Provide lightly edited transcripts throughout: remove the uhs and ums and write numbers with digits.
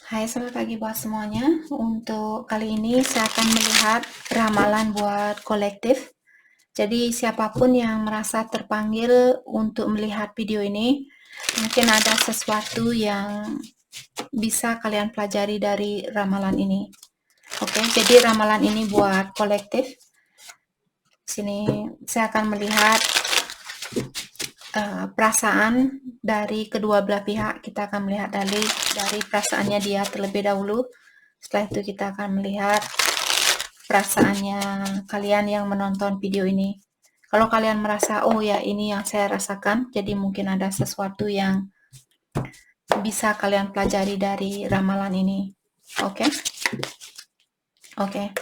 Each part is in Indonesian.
Hai, selamat pagi buat semuanya. Untuk kali ini saya akan melihat ramalan buat kolektif. Jadi siapapun yang merasa terpanggil untuk melihat video ini, mungkin ada sesuatu yang bisa kalian pelajari dari ramalan ini. Oke, jadi ramalan ini buat kolektif. Sini saya akan melihat perasaan dari kedua belah pihak. Kita akan melihat dari perasaannya dia terlebih dahulu. Setelah itu kita akan melihat perasaannya kalian yang menonton video ini. Kalau kalian merasa, oh ya ini yang saya rasakan, jadi mungkin ada sesuatu yang bisa kalian pelajari dari ramalan ini. Oke? Oke.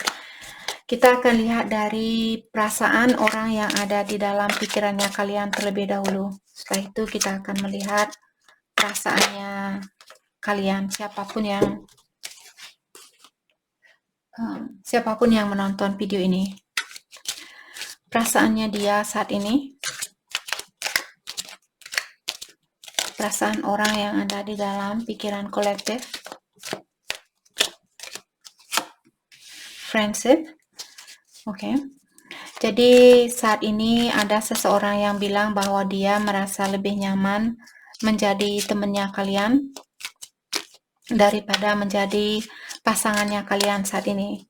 Kita akan lihat dari perasaan orang yang ada di dalam pikirannya kalian terlebih dahulu. Setelah itu kita akan melihat perasaannya kalian, siapapun yang menonton video ini. Perasaannya dia saat ini, perasaan orang yang ada di dalam pikiran kolektif, friendship. Oke. Jadi saat ini ada seseorang yang bilang bahwa dia merasa lebih nyaman menjadi temannya kalian daripada menjadi pasangannya kalian saat ini.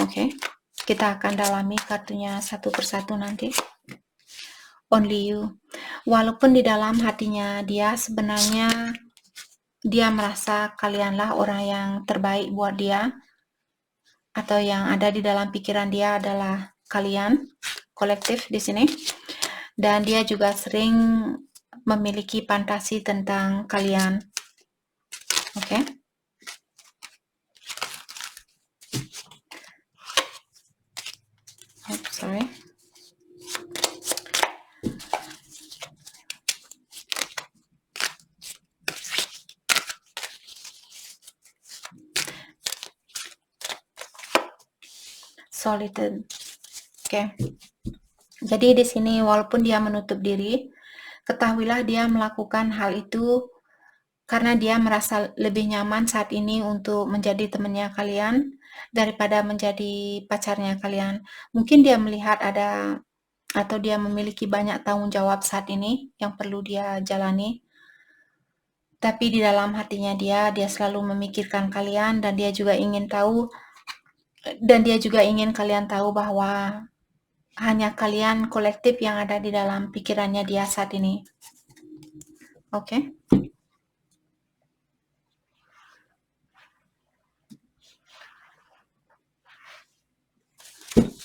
Oke. Kita akan dalami kartunya satu persatu nanti. Only you. Walaupun di dalam hatinya dia sebenarnya dia merasa kalianlah orang yang terbaik buat dia, atau yang ada di dalam pikiran dia adalah kalian, kolektif di sini. Dan dia juga sering memiliki fantasi tentang kalian. Oke. Sorry. Solitude. Oke. Jadi di sini walaupun dia menutup diri, ketahuilah dia melakukan hal itu karena dia merasa lebih nyaman saat ini untuk menjadi temannya kalian daripada menjadi pacarnya kalian. Mungkin dia melihat ada atau dia memiliki banyak tanggung jawab saat ini yang perlu dia jalani. Tapi di dalam hatinya dia selalu memikirkan kalian, dan dia juga ingin kalian tahu bahwa hanya kalian kolektif yang ada di dalam pikirannya dia saat ini. Oke.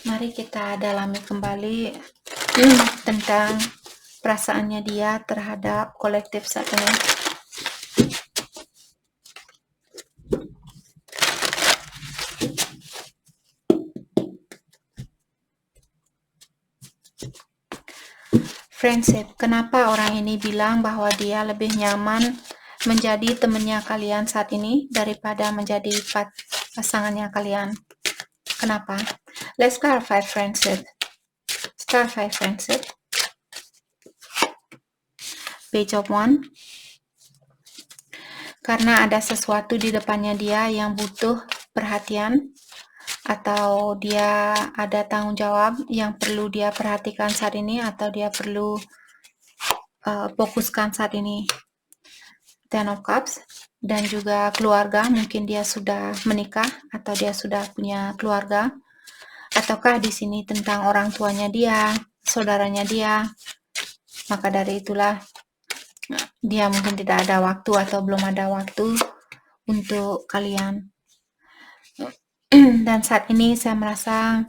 Mari kita dalami kembali tentang perasaannya dia terhadap kolektif saat ini. Friendship. Kenapa orang ini bilang bahwa dia lebih nyaman menjadi temannya kalian saat ini daripada menjadi pasangannya kalian? Kenapa? Let's clarify friendship. Clarify friendship. Page of One. Karena ada sesuatu di depannya dia yang butuh perhatian, atau dia ada tanggung jawab yang perlu dia perhatikan saat ini, atau dia perlu fokuskan saat ini. Ten of Cups. Dan juga keluarga, mungkin dia sudah menikah atau dia sudah punya keluarga, ataukah di sini tentang orang tuanya dia, saudaranya dia. Maka dari itulah dia mungkin tidak ada waktu atau belum ada waktu untuk kalian. Dan saat ini saya merasa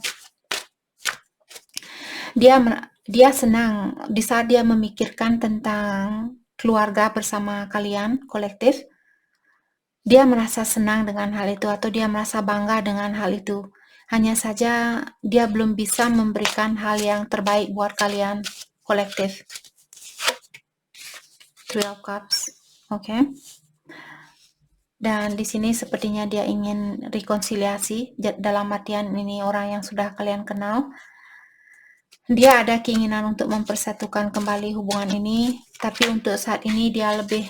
dia senang di saat dia memikirkan tentang keluarga bersama kalian, kolektif. Dia merasa senang dengan hal itu, atau dia merasa bangga dengan hal itu. Hanya saja dia belum bisa memberikan hal yang terbaik buat kalian, kolektif. Three of Cups. Oke. Dan di sini sepertinya dia ingin rekonsiliasi, dalam artian ini orang yang sudah kalian kenal. Dia ada keinginan untuk mempersatukan kembali hubungan ini, tapi untuk saat ini dia lebih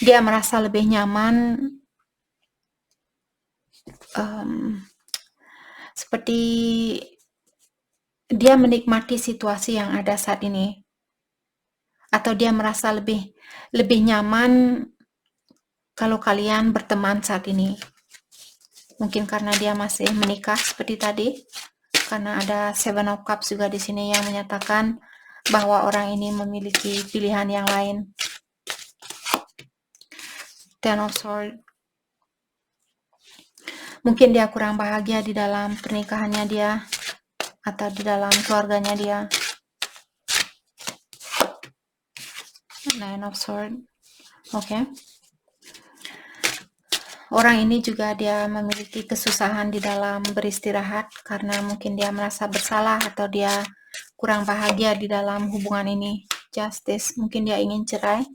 dia merasa lebih nyaman, seperti dia menikmati situasi yang ada saat ini, atau dia merasa lebih nyaman kalau kalian berteman saat ini. Mungkin karena dia masih menikah seperti tadi, karena ada Seven of Cups juga di sini yang menyatakan bahwa orang ini memiliki pilihan yang lain. Ten of Swords. Mungkin dia kurang bahagia di dalam pernikahannya dia, atau di dalam keluarganya dia. Nine of Swords. Oke. Orang ini juga dia memiliki kesusahan di dalam beristirahat karena mungkin dia merasa bersalah atau dia kurang bahagia di dalam hubungan ini. Justice, mungkin dia ingin cerai.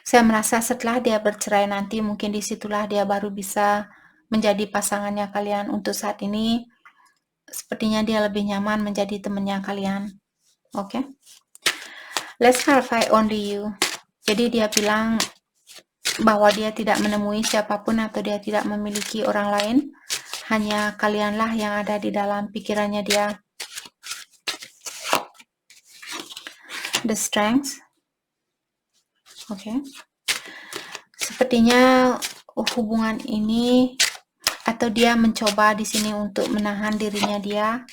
Saya merasa setelah dia bercerai nanti mungkin disitulah dia baru bisa menjadi pasangannya kalian. Untuk saat ini sepertinya dia lebih nyaman menjadi temannya kalian. Oke. Let's clarify only you. Jadi dia bilang bahwa dia tidak menemui siapapun atau dia tidak memiliki orang lain, hanya kalianlah yang ada di dalam pikirannya dia. The Strength. Oke. Sepertinya hubungan ini, atau dia mencoba di sini untuk menahan dirinya dia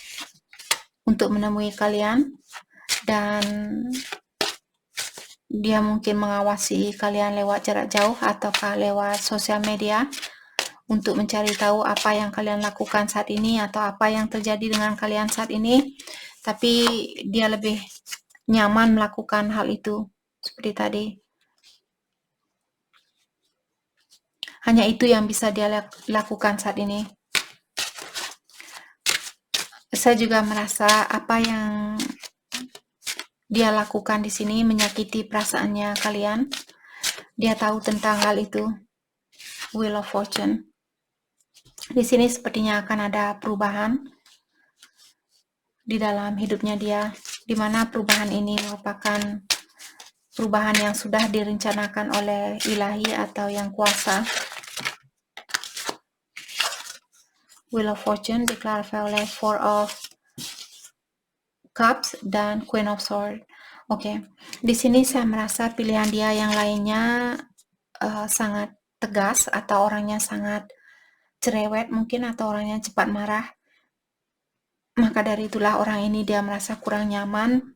untuk menemui kalian, dan dia mungkin mengawasi kalian lewat jarak jauh ataukah lewat sosial media untuk mencari tahu apa yang kalian lakukan saat ini atau apa yang terjadi dengan kalian saat ini, tapi dia lebih nyaman melakukan hal itu seperti tadi. Hanya itu yang bisa dia lakukan saat ini. Saya juga merasa apa yang dia lakukan di sini menyakiti perasaannya kalian. Dia tahu tentang hal itu. Wheel of Fortune. Di sini sepertinya akan ada perubahan di dalam hidupnya dia, di mana perubahan ini merupakan perubahan yang sudah direncanakan oleh ilahi atau yang kuasa. Wheel of Fortune diklarifikasi oleh Four of Cups dan Queen of Swords. Oke. Di sini saya merasa pilihan dia yang lainnya sangat tegas atau orangnya sangat cerewet mungkin, atau orangnya cepat marah. Maka dari itulah orang ini dia merasa kurang nyaman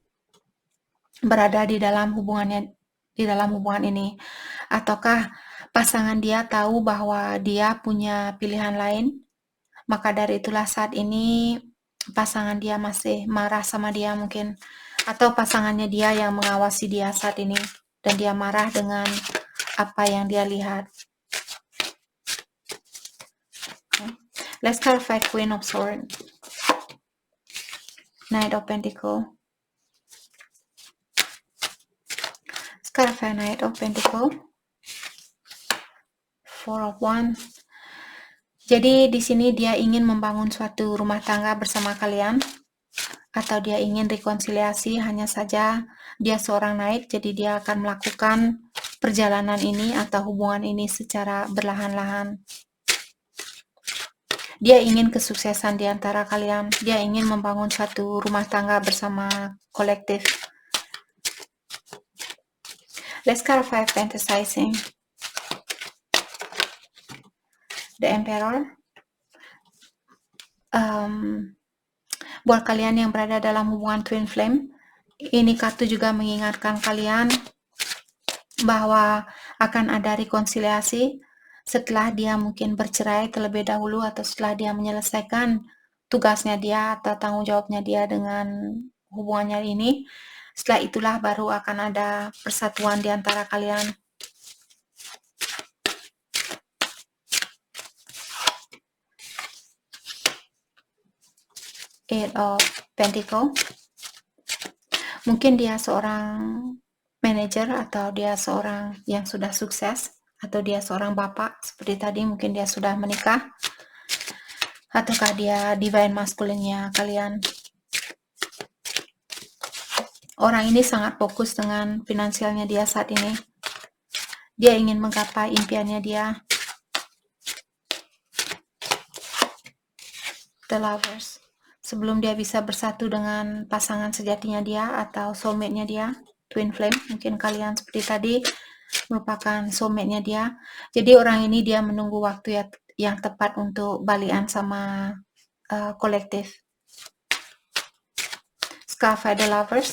berada di dalam hubungan ini. Ataukah pasangan dia tahu bahwa dia punya pilihan lain? Maka dari itulah saat ini pasangan dia masih marah sama dia mungkin, atau pasangannya dia yang mengawasi dia saat ini dan dia marah dengan apa yang dia lihat. Okay. Let's clarify Queen of Swords. Knight of Pentacles. Let's clarify Knight of Pentacles. Four of Wands. Jadi di sini dia ingin membangun suatu rumah tangga bersama kalian, atau dia ingin rekonsiliasi, hanya saja dia seorang Knight, jadi dia akan melakukan perjalanan ini atau hubungan ini secara berlahan-lahan. Dia ingin kesuksesan di antara kalian, dia ingin membangun suatu rumah tangga bersama kolektif. Let's clarify fantasizing. The Emperor. Buat kalian yang berada dalam hubungan twin flame, ini kartu juga mengingatkan kalian bahwa akan ada rekonsiliasi setelah dia mungkin bercerai terlebih dahulu, atau setelah dia menyelesaikan tugasnya dia atau tanggung jawabnya dia dengan hubungannya ini. Setelah itulah baru akan ada persatuan di antara kalian. Eight of Pentacles. Mungkin dia seorang manajer, atau dia seorang yang sudah sukses, atau dia seorang bapak seperti tadi, mungkin dia sudah menikah, ataukah dia divine masculine-nya kalian. Orang ini sangat fokus dengan finansialnya dia saat ini. Dia ingin menggapai impiannya dia. The Lovers. Sebelum dia bisa bersatu dengan pasangan sejatinya dia atau soulmate-nya dia, twin flame, mungkin kalian seperti tadi merupakan soulmate-nya dia. Jadi orang ini dia menunggu waktu yang tepat untuk balikan sama kolektif. Scarface The Lovers.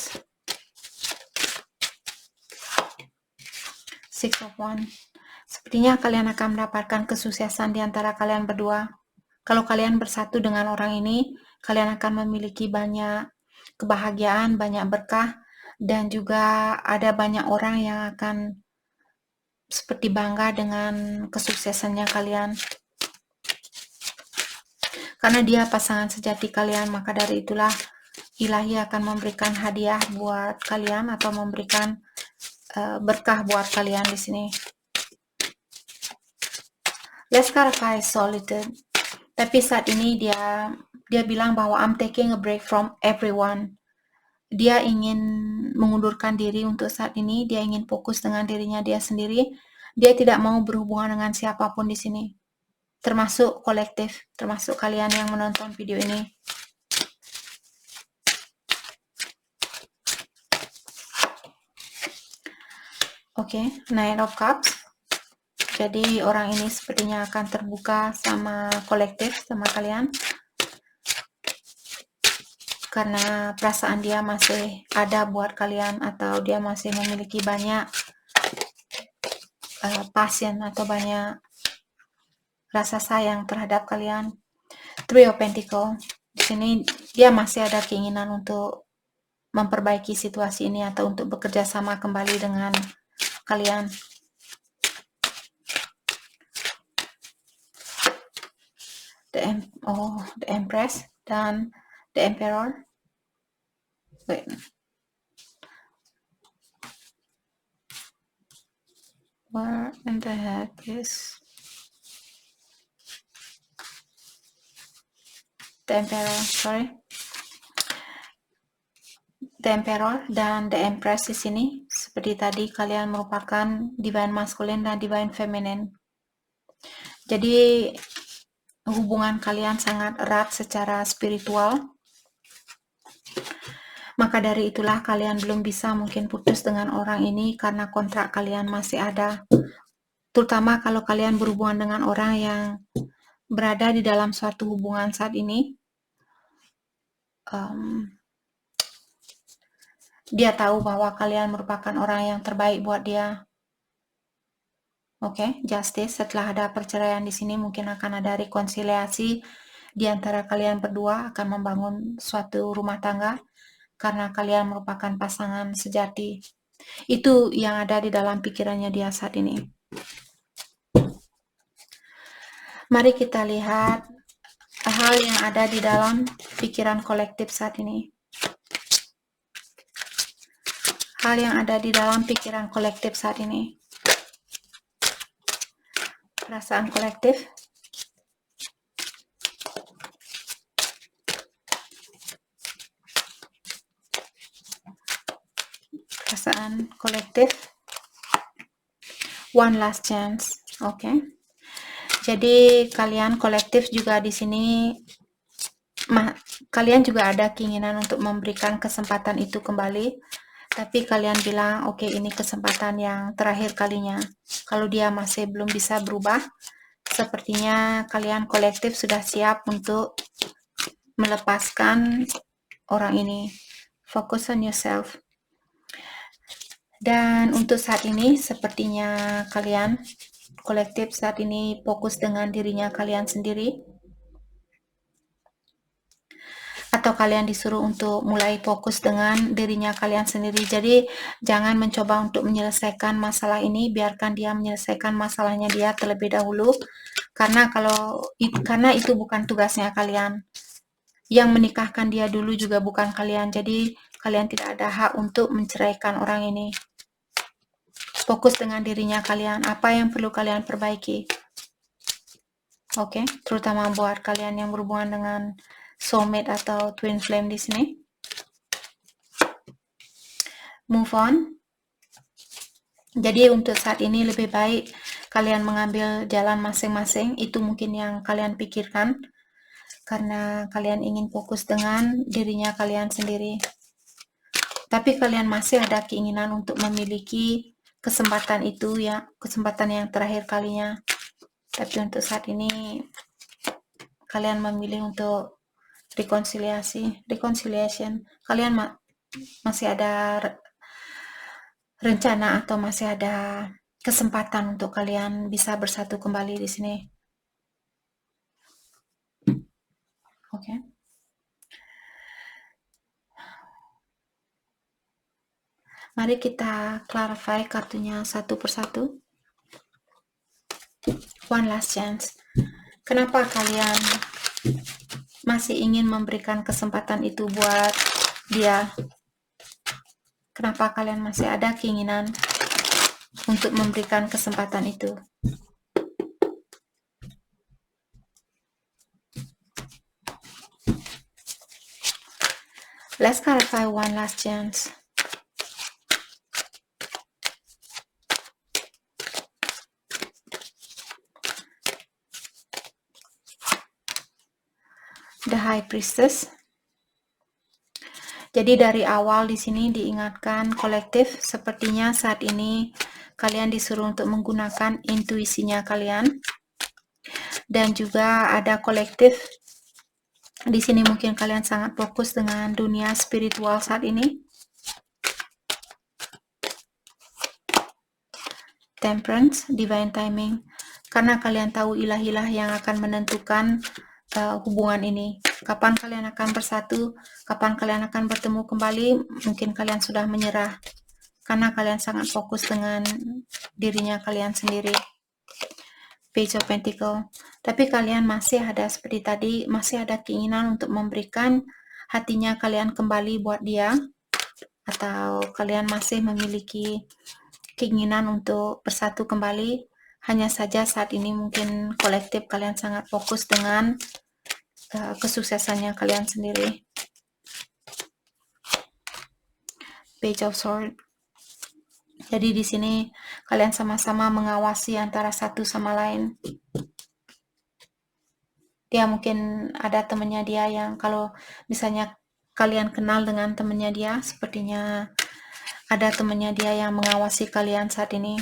Six of Wands. Sepertinya kalian akan mendapatkan kesuksesan di antara kalian berdua. Kalau kalian bersatu dengan orang ini, kalian akan memiliki banyak kebahagiaan, banyak berkah, dan juga ada banyak orang yang akan seperti bangga dengan kesuksesannya kalian. Karena dia pasangan sejati kalian, maka dari itulah ilahi akan memberikan hadiah buat kalian atau memberikan berkah buat kalian di sini. Let's clarify solitude. Tapi saat ini dia bilang bahwa I'm taking a break from everyone. Dia ingin mengundurkan diri untuk saat ini. Dia ingin fokus dengan dirinya dia sendiri. Dia tidak mau berhubungan dengan siapapun di sini, termasuk kolektif, termasuk kalian yang menonton video ini. Oke, Nine of Cups. Jadi orang ini sepertinya akan terbuka sama kolektif, sama kalian. Karena perasaan dia masih ada buat kalian, atau dia masih memiliki banyak passion atau banyak rasa sayang terhadap kalian. Three of Pentacles. Di sini dia masih ada keinginan untuk memperbaiki situasi ini atau untuk bekerja sama kembali dengan kalian. The Empress dan The Emperor. Wait. Where in the heck is The Emperor? Sorry. The Emperor dan The Empress di sini seperti tadi kalian merupakan divine masculine dan divine feminine. Jadi hubungan kalian sangat erat secara spiritual. Maka dari itulah kalian belum bisa mungkin putus dengan orang ini karena kontrak kalian masih ada. Terutama kalau kalian berhubungan dengan orang yang berada di dalam suatu hubungan saat ini. Dia tahu bahwa kalian merupakan orang yang terbaik buat dia. Oke, Justice. Setelah ada perceraian di sini mungkin akan ada rekonsiliasi di antara kalian berdua, akan membangun suatu rumah tangga karena kalian merupakan pasangan sejati. Itu yang ada di dalam pikirannya dia saat ini. Mari kita lihat hal yang ada di dalam pikiran kolektif saat ini. Hal yang ada di dalam pikiran kolektif saat ini. Perasaan kolektif. Perasaan kolektif. One last chance. Oke. Jadi kalian kolektif juga di sini kalian juga ada keinginan untuk memberikan kesempatan itu kembali. Tapi kalian bilang, oke, ini kesempatan yang terakhir kalinya. Kalau dia masih belum bisa berubah, sepertinya kalian kolektif sudah siap untuk melepaskan orang ini. Focus on yourself. Dan untuk saat ini, sepertinya kalian kolektif saat ini fokus dengan dirinya kalian sendiri. Atau kalian disuruh untuk mulai fokus dengan dirinya kalian sendiri. Jadi jangan mencoba untuk menyelesaikan masalah ini, biarkan dia menyelesaikan masalahnya dia terlebih dahulu. Karena itu bukan tugasnya kalian. Yang menikahkan dia dulu juga bukan kalian. Jadi kalian tidak ada hak untuk menceraikan orang ini. Fokus dengan dirinya kalian. Apa yang perlu kalian perbaiki? Oke, terutama buat kalian yang berhubungan dengan soulmate atau twin flame di sini. move on. Jadi untuk saat ini lebih baik kalian mengambil jalan masing-masing, itu mungkin yang kalian pikirkan, karena kalian ingin fokus dengan dirinya kalian sendiri. Tapi kalian masih ada keinginan untuk memiliki kesempatan itu ya, kesempatan yang terakhir kalinya. Tapi untuk saat ini kalian memilih untuk reconciliation. Kalian masih ada rencana atau masih ada kesempatan untuk kalian bisa bersatu kembali di sini. Oke. Mari kita clarify kartunya satu persatu. One last chance. Kenapa kalian masih ingin memberikan kesempatan itu buat dia? Kenapa kalian masih ada keinginan untuk memberikan kesempatan itu? Let's clarify one last chance. The High Priestess. Jadi dari awal di sini diingatkan kolektif, sepertinya saat ini kalian disuruh untuk menggunakan intuisinya kalian. Dan juga ada kolektif di sini, mungkin kalian sangat fokus dengan dunia spiritual saat ini. Temperance, divine timing. Karena kalian tahu ilah-ilah yang akan menentukan hubungan ini. Kapan kalian akan bersatu, kapan kalian akan bertemu kembali, mungkin kalian sudah menyerah. Karena kalian sangat fokus dengan dirinya kalian sendiri. Page of Pentacle. Tapi kalian masih ada seperti tadi, masih ada keinginan untuk memberikan hatinya kalian kembali buat dia. Atau kalian masih memiliki keinginan untuk bersatu kembali. Hanya saja saat ini mungkin kolektif kalian sangat fokus dengan kesuksesannya kalian sendiri. Page of Swords. Jadi di sini kalian sama-sama mengawasi antara satu sama lain. Dia mungkin ada temannya dia yang kalau misalnya kalian kenal dengan temannya dia, sepertinya ada temannya dia yang mengawasi kalian saat ini.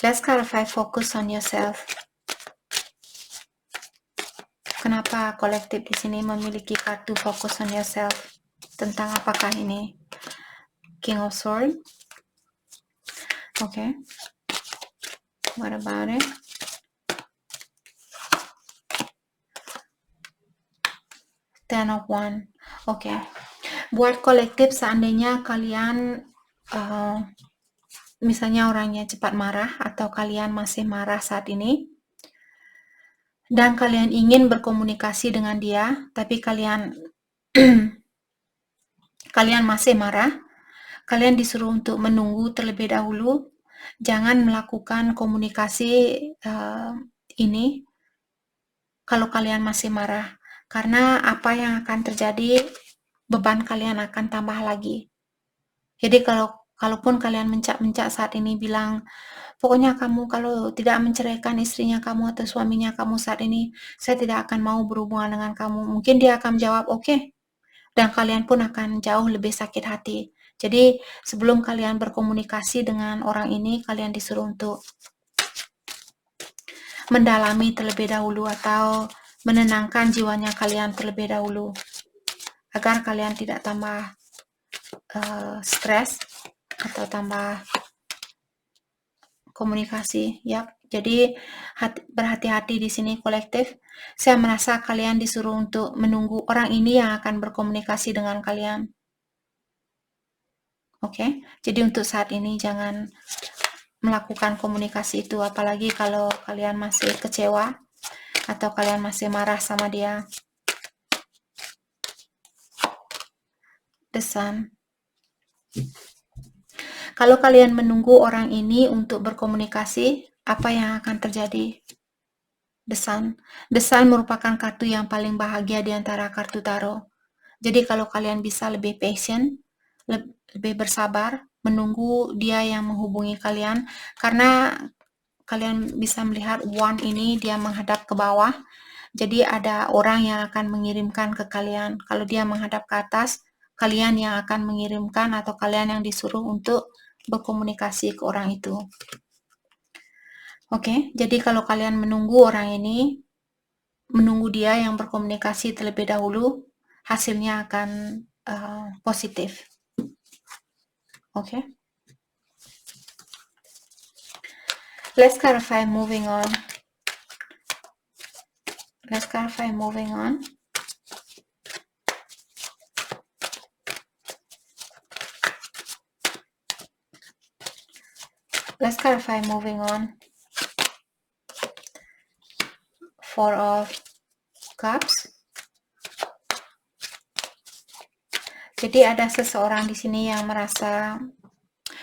Let's clarify, focus on yourself. Kenapa kolektif di sini memiliki kartu focus on yourself? Tentang apakah ini? King of Swords. Okay. What about it? Ten of Wands. Okay. Buat kolektif, seandainya kalian misalnya orangnya cepat marah atau kalian masih marah saat ini, dan kalian ingin berkomunikasi dengan dia, tapi kalian kalian masih marah, kalian disuruh untuk menunggu terlebih dahulu. Jangan melakukan komunikasi ini kalau kalian masih marah, karena apa yang akan terjadi, beban kalian akan tambah lagi. Jadi kalaupun kalian mencak-mencak saat ini bilang, pokoknya kamu kalau tidak menceraikan istrinya kamu atau suaminya kamu saat ini, saya tidak akan mau berhubungan dengan kamu. Mungkin dia akan jawab, oke. Dan kalian pun akan jauh lebih sakit hati. Jadi sebelum kalian berkomunikasi dengan orang ini, kalian disuruh untuk mendalami terlebih dahulu atau menenangkan jiwanya kalian terlebih dahulu. Agar kalian tidak tambah stres atau tambah komunikasi. Yap. Jadi berhati-hati di sini kolektif. Saya merasa kalian disuruh untuk menunggu orang ini yang akan berkomunikasi dengan kalian. Oke. Jadi untuk saat ini jangan melakukan komunikasi itu, apalagi kalau kalian masih kecewa atau kalian masih marah sama dia. The Sun. Kalau kalian menunggu orang ini untuk berkomunikasi, apa yang akan terjadi? The Sun. The Sun merupakan kartu yang paling bahagia di antara kartu tarot. Jadi kalau kalian bisa lebih patient, lebih bersabar, menunggu dia yang menghubungi kalian, karena kalian bisa melihat one ini dia menghadap ke bawah, jadi ada orang yang akan mengirimkan ke kalian. Kalau dia menghadap ke atas, kalian yang akan mengirimkan atau kalian yang disuruh untuk berkomunikasi ke orang itu. Oke, jadi kalau kalian menunggu orang ini, menunggu dia yang berkomunikasi terlebih dahulu, hasilnya akan positif. Oke. Let's clarify moving on. Let's clarify moving on. Let's clarify moving on. Four of Cups. Jadi ada seseorang di sini yang merasa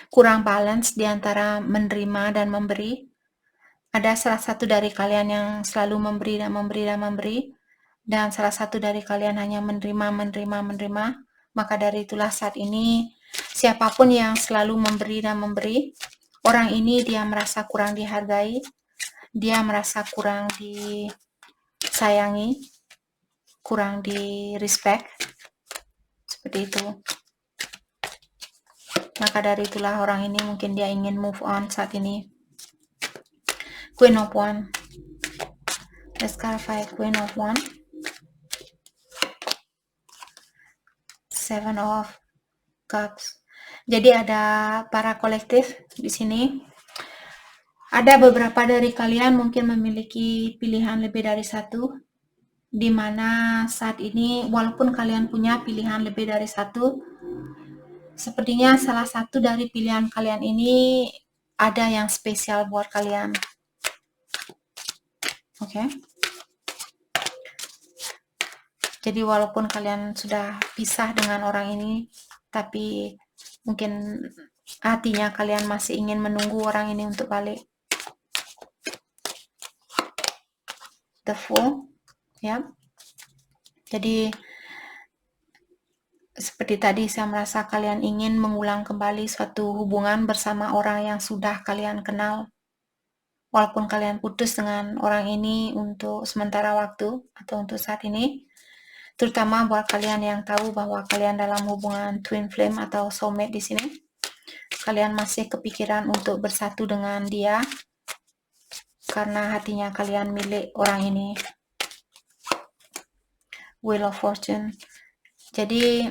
kurang balance di antara menerima dan memberi. Ada salah satu dari kalian yang selalu memberi dan memberi dan memberi, dan salah satu dari kalian hanya menerima. Maka dari itulah saat ini, siapapun yang selalu memberi dan memberi, orang ini dia merasa kurang dihargai, dia merasa kurang disayangi, kurang di respect, seperti itu. Maka dari itulah orang ini mungkin dia ingin move on saat ini. Queen of Wands. Let's clarify Queen of Wands. Seven of Cups. Jadi ada para kolektif di sini. Ada beberapa dari kalian mungkin memiliki pilihan lebih dari satu, di mana saat ini walaupun kalian punya pilihan lebih dari satu, sepertinya salah satu dari pilihan kalian ini ada yang spesial buat kalian. Oke. Jadi walaupun kalian sudah pisah dengan orang ini, tapi mungkin hatinya kalian masih ingin menunggu orang ini untuk balik. The Fool, ya. Jadi seperti tadi saya merasa kalian ingin mengulang kembali suatu hubungan bersama orang yang sudah kalian kenal. Walaupun kalian putus dengan orang ini untuk sementara waktu atau untuk saat ini, terutama buat kalian yang tahu bahwa kalian dalam hubungan twin flame atau soulmate di sini, kalian masih kepikiran untuk bersatu dengan dia karena hatinya kalian milik orang ini. Wheel of Fortune. Jadi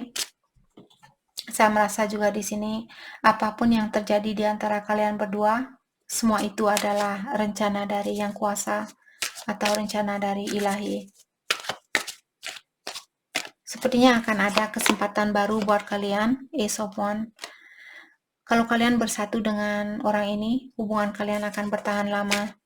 saya merasa juga di sini apapun yang terjadi di antara kalian berdua, semua itu adalah rencana dari Yang Kuasa atau rencana dari Ilahi. Sepertinya akan ada kesempatan baru buat kalian, Ace of Wands. Kalau kalian bersatu dengan orang ini, hubungan kalian akan bertahan lama.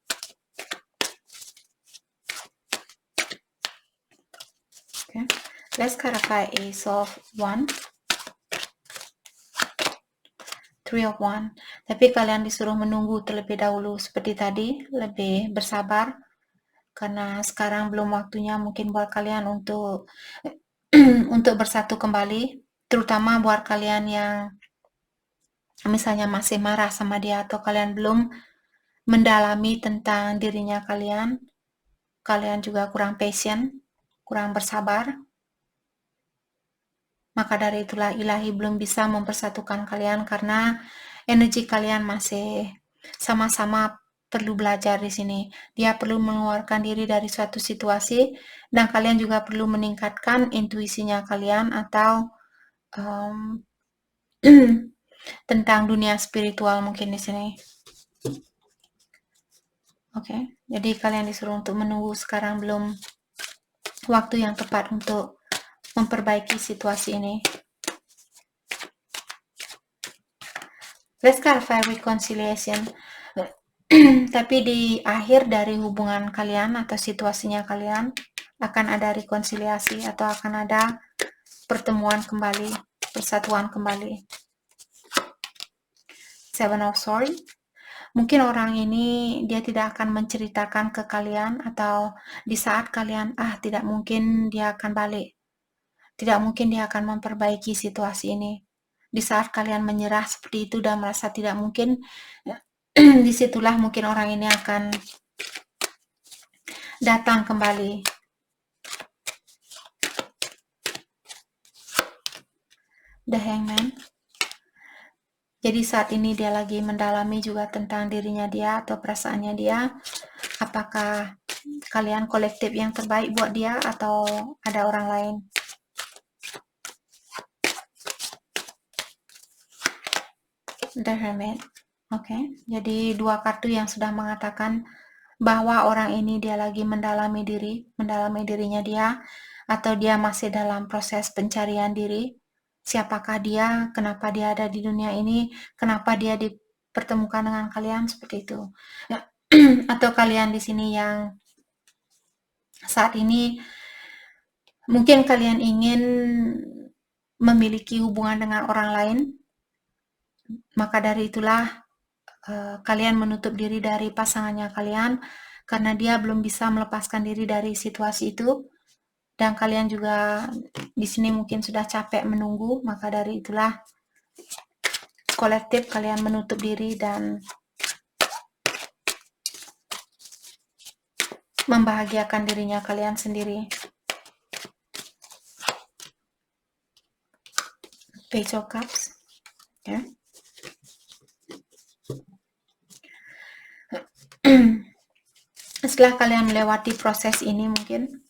Okay. Let's clarify Ace of Wands. Three of Wands. Tapi kalian disuruh menunggu terlebih dahulu seperti tadi, lebih bersabar. Karena sekarang belum waktunya mungkin buat kalian untuk untuk bersatu kembali, terutama buat kalian yang misalnya masih marah sama dia atau kalian belum mendalami tentang dirinya kalian juga kurang patient, kurang bersabar. Maka dari itulah Ilahi belum bisa mempersatukan kalian karena energi kalian masih sama-sama perlu belajar di sini. Dia perlu mengeluarkan diri dari suatu situasi dan kalian juga perlu meningkatkan intuisinya kalian atau tentang dunia spiritual mungkin di sini. Oke, jadi kalian disuruh untuk menunggu, sekarang belum waktu yang tepat untuk memperbaiki situasi ini. Let's clarify reconciliation. Tapi di akhir dari hubungan kalian atau situasinya kalian akan ada rekonsiliasi atau akan ada pertemuan kembali, persatuan kembali. Seven of Swords. Mungkin orang ini dia tidak akan menceritakan ke kalian atau di saat kalian tidak mungkin dia akan balik. Tidak mungkin dia akan memperbaiki situasi ini. Di saat kalian menyerah seperti itu dan merasa tidak mungkin, disitulah mungkin orang ini akan datang kembali. The Hangman. Jadi saat ini dia lagi mendalami juga tentang dirinya dia atau perasaannya dia. Apakah kalian kolektif yang terbaik buat dia atau ada orang lain? The Hermit. Oke, jadi dua kartu yang sudah mengatakan bahwa orang ini dia lagi mendalami dirinya dia, atau dia masih dalam proses pencarian diri. Siapakah dia? Kenapa dia ada di dunia ini? Kenapa dia dipertemukan dengan kalian seperti itu? Ya, atau kalian di sini yang saat ini mungkin kalian ingin memiliki hubungan dengan orang lain, maka dari itulah kalian menutup diri dari pasangannya kalian karena dia belum bisa melepaskan diri dari situasi itu, dan kalian juga di sini mungkin sudah capek menunggu, maka dari itulah kolektif kalian menutup diri dan membahagiakan dirinya kalian sendiri. Page of Cups. Okay. Setelah kalian melewati proses ini, mungkin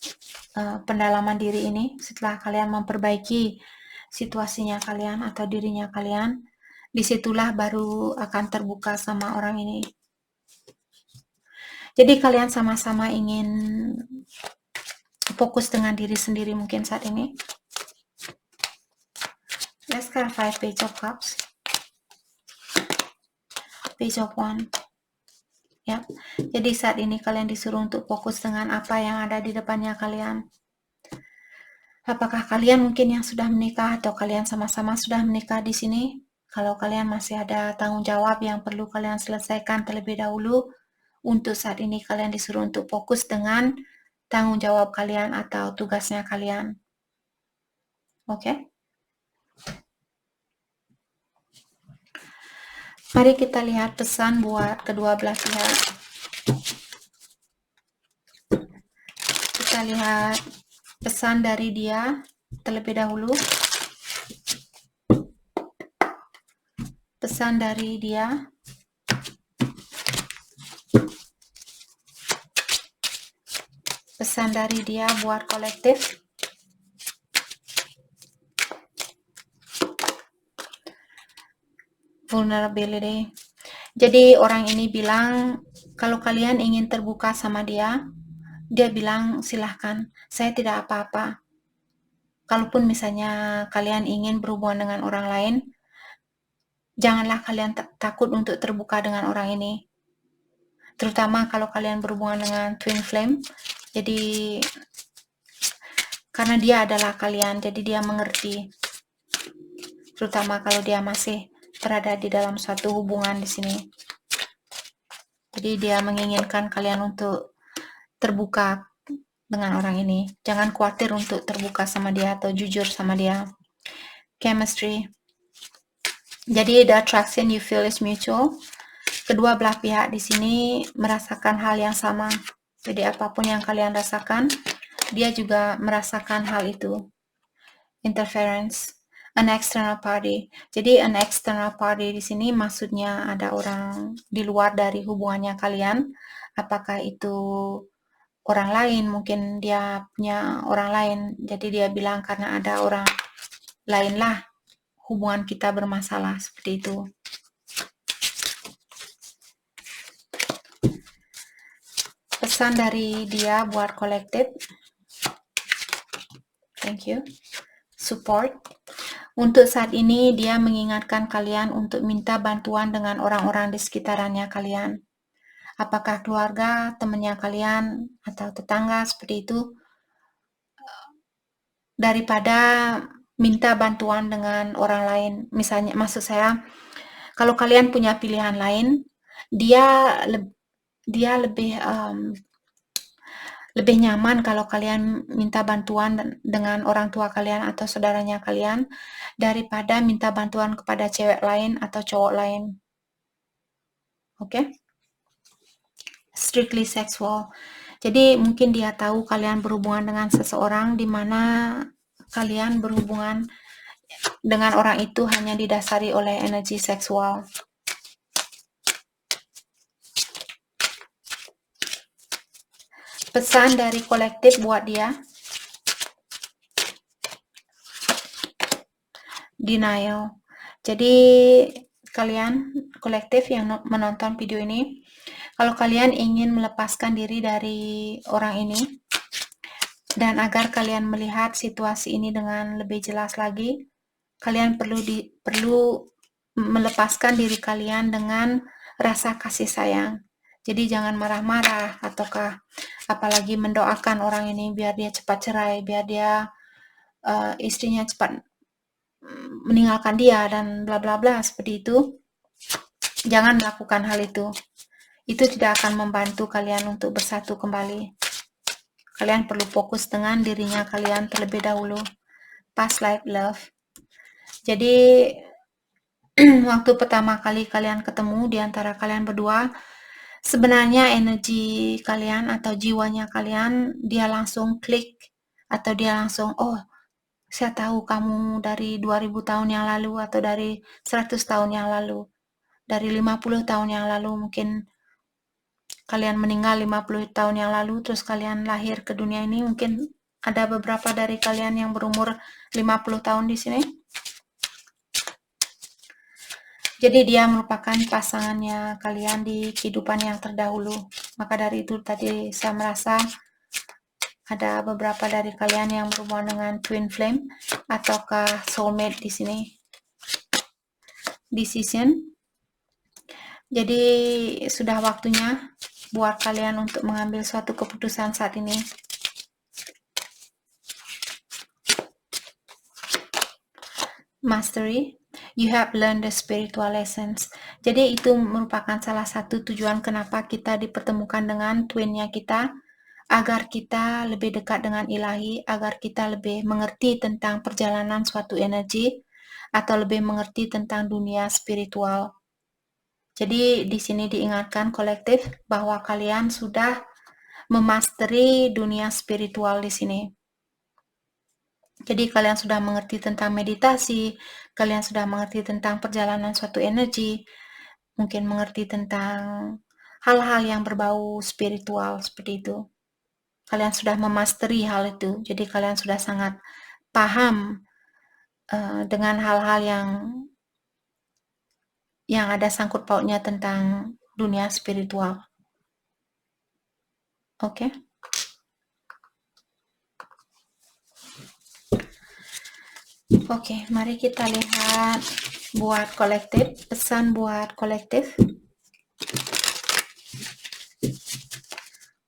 pendalaman diri ini, setelah kalian memperbaiki situasinya kalian atau dirinya kalian, disitulah baru akan terbuka sama orang ini. Jadi kalian sama-sama ingin fokus dengan diri sendiri mungkin saat ini. Let's clarify Page of Cups, Page of Wands. Ya, jadi saat ini kalian disuruh untuk fokus dengan apa yang ada di depannya kalian. Apakah kalian mungkin yang sudah menikah atau kalian sama-sama sudah menikah di sini? Kalau kalian masih ada tanggung jawab yang perlu kalian selesaikan terlebih dahulu, untuk saat ini kalian disuruh untuk fokus dengan tanggung jawab kalian atau tugasnya kalian. Oke? Mari kita lihat pesan buat kedua belah pihak. Kita lihat pesan dari dia terlebih dahulu. Pesan dari dia. Pesan dari dia buat kolektif. Vulnerability. Jadi orang ini bilang kalau kalian ingin terbuka sama dia bilang silahkan, saya tidak apa-apa. Kalaupun misalnya kalian ingin berhubungan dengan orang lain, janganlah kalian takut untuk terbuka dengan orang ini. Terutama kalau kalian berhubungan dengan twin flame. Jadi karena dia adalah kalian, jadi dia mengerti. Terutama kalau dia masih berada di dalam suatu hubungan di sini. Jadi dia menginginkan kalian untuk terbuka dengan orang ini. Jangan khawatir untuk terbuka sama dia atau jujur sama dia. Chemistry. Jadi the attraction you feel is mutual. Kedua belah pihak di sini merasakan hal yang sama. Jadi apapun yang kalian rasakan, dia juga merasakan hal itu. Interference. An external party. Jadi an external party di sini maksudnya ada orang di luar dari hubungannya kalian. Apakah itu orang lain, mungkin dia punya orang lain. Jadi dia bilang karena ada orang lain lah hubungan kita bermasalah, seperti itu. Pesan dari dia buat kolektif. Thank you. Support. Untuk saat ini dia mengingatkan kalian untuk minta bantuan dengan orang-orang di sekitarannya kalian. Apakah keluarga, temannya kalian, atau tetangga seperti itu. Daripada minta bantuan dengan orang lain. Misalnya, maksud saya, kalau kalian punya pilihan lain, dia lebih lebih nyaman kalau kalian minta bantuan dengan orang tua kalian atau saudaranya kalian daripada minta bantuan kepada cewek lain atau cowok lain. Oke? Strictly sexual. Jadi mungkin dia tahu kalian berhubungan dengan seseorang di mana kalian berhubungan dengan orang itu hanya didasari oleh energi seksual. Pesan dari kolektif buat dia, denial. Jadi kalian kolektif yang menonton video ini, kalau kalian ingin melepaskan diri dari orang ini dan agar kalian melihat situasi ini dengan lebih jelas lagi, kalian perlu melepaskan diri kalian dengan rasa kasih sayang. Jadi jangan marah-marah ataukah apalagi mendoakan orang ini biar dia cepat cerai, biar dia istrinya cepat meninggalkan dia dan bla bla bla seperti itu. Jangan melakukan hal itu. Itu tidak akan membantu kalian untuk bersatu kembali. Kalian perlu fokus dengan dirinya kalian terlebih dahulu. Past life love. Jadi waktu pertama kali kalian ketemu di antara kalian berdua, sebenarnya energi kalian atau jiwanya kalian dia langsung klik atau dia langsung, oh saya tahu kamu dari 2000 tahun yang lalu atau dari 100 tahun yang lalu, dari 50 tahun yang lalu, mungkin kalian meninggal 50 tahun yang lalu terus kalian lahir ke dunia ini. Mungkin ada beberapa dari kalian yang berumur 50 tahun di sini. Jadi dia merupakan pasangannya kalian di kehidupan yang terdahulu. Maka dari itu tadi saya merasa ada beberapa dari kalian yang berhubungan dengan twin flame ataukah soulmate di sini. Decision. Jadi sudah waktunya buat kalian untuk mengambil suatu keputusan saat ini. Mastery. You have learned the spiritual lessons. Jadi itu merupakan salah satu tujuan kenapa kita dipertemukan dengan twinnya kita, agar kita lebih dekat dengan ilahi, agar kita lebih mengerti tentang perjalanan suatu energi, atau lebih mengerti tentang dunia spiritual. Jadi di sini diingatkan kolektif bahwa kalian sudah memasteri dunia spiritual di sini. Jadi kalian sudah mengerti tentang meditasi, kalian sudah mengerti tentang perjalanan suatu energi, mungkin mengerti tentang hal-hal yang berbau spiritual seperti itu. Kalian sudah memasteri hal itu, jadi kalian sudah sangat paham dengan hal-hal yang ada sangkut pautnya tentang dunia spiritual. Oke? Oke, mari kita lihat buat kolektif, pesan buat kolektif.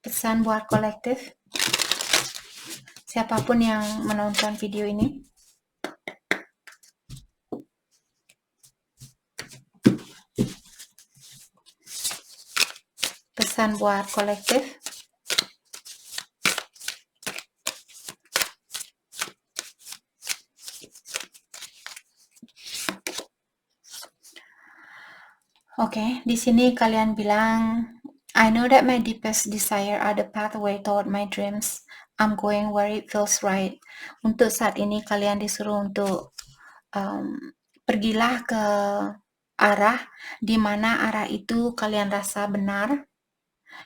Pesan buat kolektif. Siapapun yang menonton video ini. Pesan buat kolektif. Oke, di sini kalian bilang, I know that my deepest desire are the pathway toward my dreams. I'm going where it feels right. Untuk saat ini kalian disuruh untuk pergilah ke arah di mana arah itu kalian rasa benar.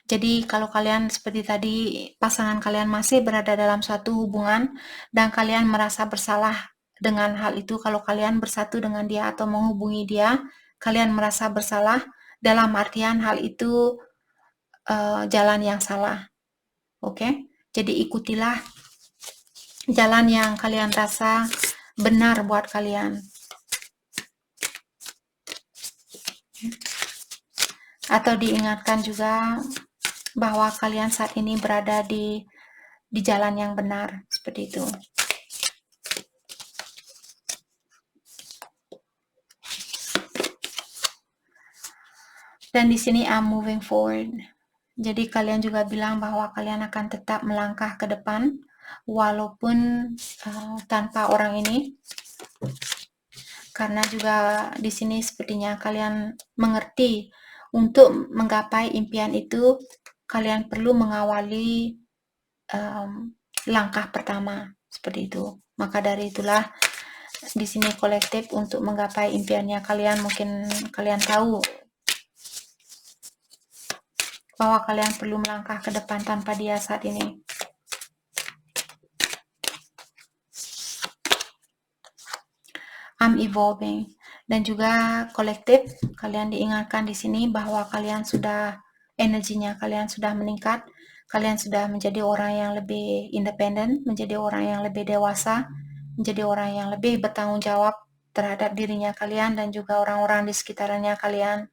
Jadi kalau kalian seperti tadi, pasangan kalian masih berada dalam suatu hubungan dan kalian merasa bersalah dengan hal itu, kalau kalian bersatu dengan dia atau menghubungi dia, kalian merasa bersalah, dalam artian hal itu jalan yang salah. Oke? Jadi ikutilah jalan yang kalian rasa benar buat kalian. Atau diingatkan juga bahwa kalian saat ini berada di jalan yang benar, seperti itu. Dan di sini I'm moving forward. Jadi kalian juga bilang bahwa kalian akan tetap melangkah ke depan walaupun tanpa orang ini. Karena juga di sini sepertinya kalian mengerti untuk menggapai impian itu kalian perlu mengawali langkah pertama seperti itu. Maka dari itulah di sini kolektif untuk menggapai impiannya kalian, mungkin kalian tahu bahwa kalian perlu melangkah ke depan tanpa dia saat ini. I'm evolving. Dan juga kolektif, kalian diingatkan di sini bahwa kalian sudah, energinya kalian sudah meningkat, kalian sudah menjadi orang yang lebih independen, menjadi orang yang lebih dewasa, menjadi orang yang lebih bertanggung jawab terhadap dirinya kalian dan juga orang-orang di sekitarnya kalian.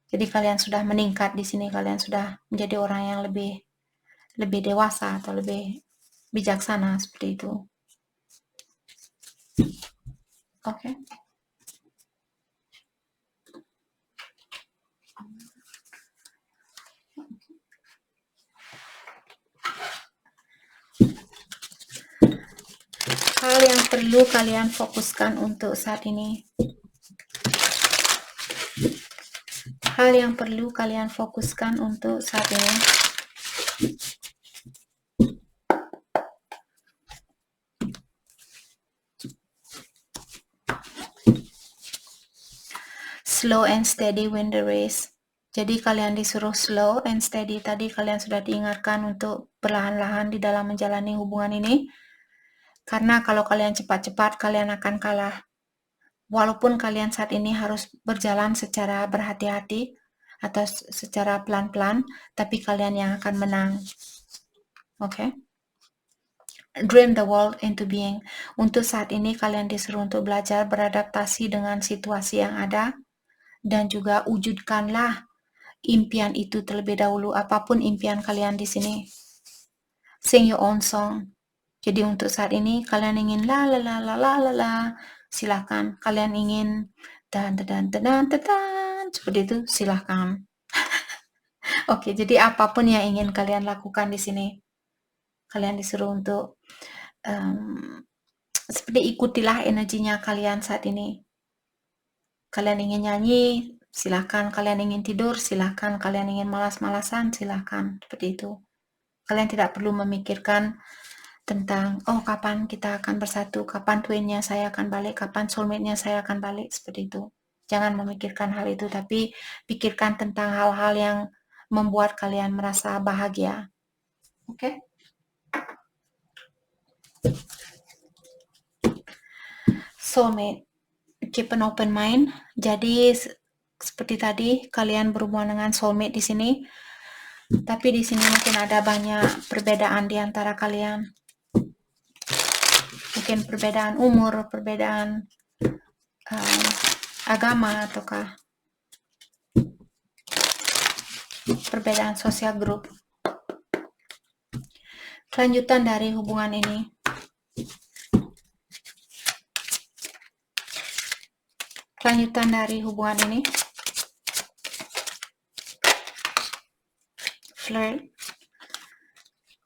Jadi kalian sudah meningkat di sini, kalian sudah menjadi orang yang lebih dewasa atau lebih bijaksana seperti itu. Oke. Hal yang perlu kalian fokuskan untuk saat ini. Hal yang perlu kalian fokuskan untuk saat ini. Slow and steady win the race. Jadi kalian disuruh slow and steady. Tadi kalian sudah diingatkan untuk perlahan-lahan di dalam menjalani hubungan ini. Karena kalau kalian cepat-cepat, kalian akan kalah. Walaupun kalian saat ini harus berjalan secara berhati-hati atau secara pelan-pelan, tapi kalian yang akan menang. Oke? Dream the world into being. Untuk saat ini kalian disuruh untuk belajar beradaptasi dengan situasi yang ada dan juga wujudkanlah impian itu terlebih dahulu, apapun impian kalian di sini. Sing your own song. Jadi untuk saat ini kalian ingin la la la la la la la, silakan. Kalian ingin dan seperti itu, silakan. Oke, jadi apapun yang ingin kalian lakukan di sini, kalian disuruh untuk seperti ikutilah energinya kalian saat ini. Kalian ingin nyanyi, silakan. Kalian ingin tidur, silakan. Kalian ingin malas-malasan, silakan. Seperti itu. Kalian tidak perlu memikirkan tentang, oh kapan kita akan bersatu, kapan twinnya saya akan balik, kapan soulmate-nya saya akan balik, seperti itu. Jangan memikirkan hal itu, tapi pikirkan tentang hal-hal yang membuat kalian merasa bahagia. Oke? Soulmate. Keep an open mind. Jadi seperti tadi kalian berhubungan dengan soulmate di sini, tapi di sini mungkin ada banyak perbedaan di antara kalian. Mungkin perbedaan umur, perbedaan agama, ataukah perbedaan sosial grup. Kelanjutan dari hubungan ini. Kelanjutan dari hubungan ini. Flirt.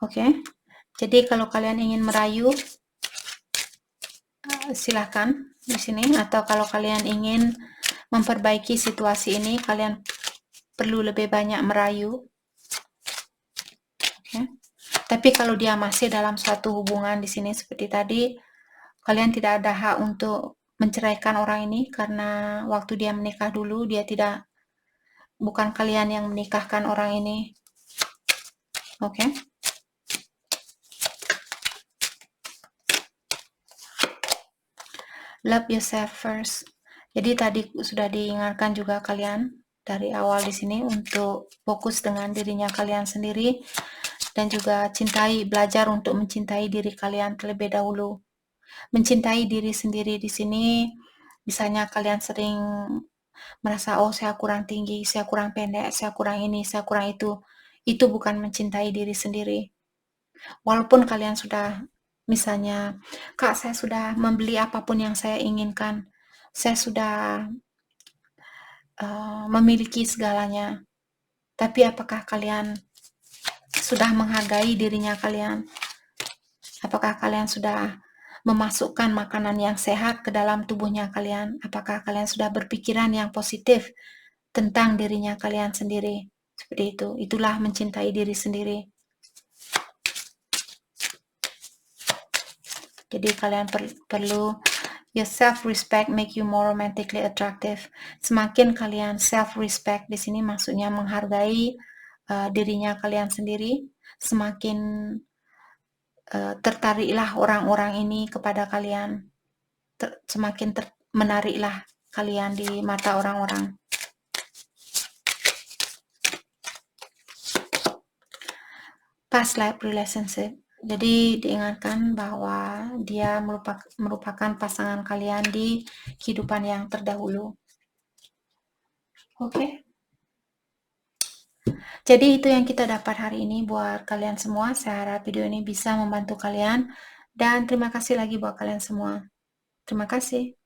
Oke. Jadi kalau kalian ingin merayu, silakan di sini. Atau kalau kalian ingin memperbaiki situasi ini, kalian perlu lebih banyak merayu. Oke. Tapi kalau dia masih dalam suatu hubungan di sini seperti tadi, kalian tidak ada hak untuk menceraikan orang ini karena waktu dia menikah dulu dia tidak, bukan kalian yang menikahkan orang ini. Oke. Love yourself first. Jadi tadi sudah diingatkan juga kalian dari awal di sini untuk fokus dengan dirinya kalian sendiri dan juga belajar untuk mencintai diri kalian terlebih dahulu. Mencintai diri sendiri di sini, misalnya kalian sering merasa, oh saya kurang tinggi, saya kurang pendek, saya kurang ini, saya kurang itu. Itu bukan mencintai diri sendiri. Walaupun kalian sudah, misalnya, Kak, saya sudah membeli apapun yang saya inginkan. Saya sudah memiliki segalanya. Tapi apakah kalian sudah menghargai dirinya kalian? Apakah kalian sudah memasukkan makanan yang sehat ke dalam tubuhnya kalian? Apakah kalian sudah berpikiran yang positif tentang dirinya kalian sendiri? Seperti itu. Itulah mencintai diri sendiri. Jadi kalian perlu your self-respect make you more romantically attractive. Semakin kalian self-respect, di sini maksudnya menghargai dirinya kalian sendiri, semakin tertariklah orang-orang ini kepada kalian, semakin menariklah kalian di mata orang-orang. Past life relationship. Jadi diingatkan bahwa dia merupakan pasangan kalian di kehidupan yang terdahulu. Oke. Jadi itu yang kita dapat hari ini buat kalian semua. Saya harap video ini bisa membantu kalian. Dan terima kasih lagi buat kalian semua. Terima kasih.